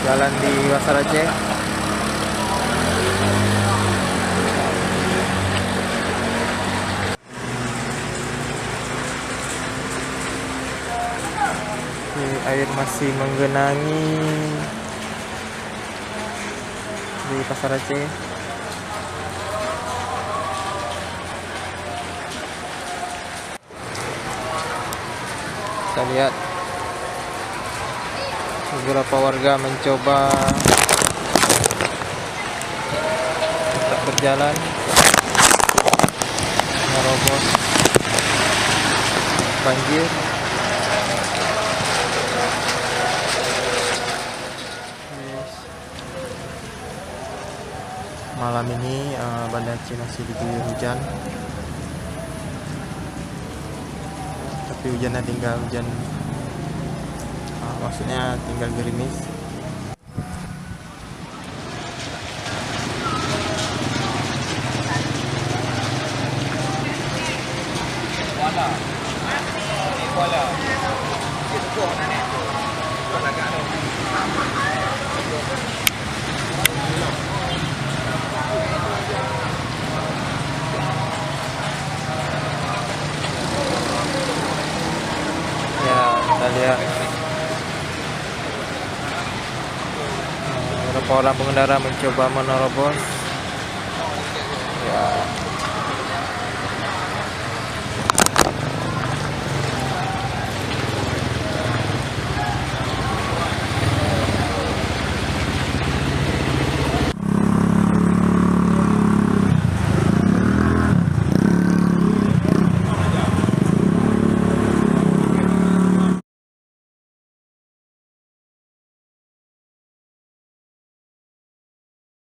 jalan di Pasar Aceh. Air masih menggenangi di Pasar Aceh. Kita lihat beberapa warga mencoba tetap berjalan menerobos banjir. Malam ini Banda Aceh masih diguyur hujan, tapi hujannya tinggal hujan, maksudnya tinggal gerimis. Kita lihat beberapa orang pengendara mencoba menerobos. Ya.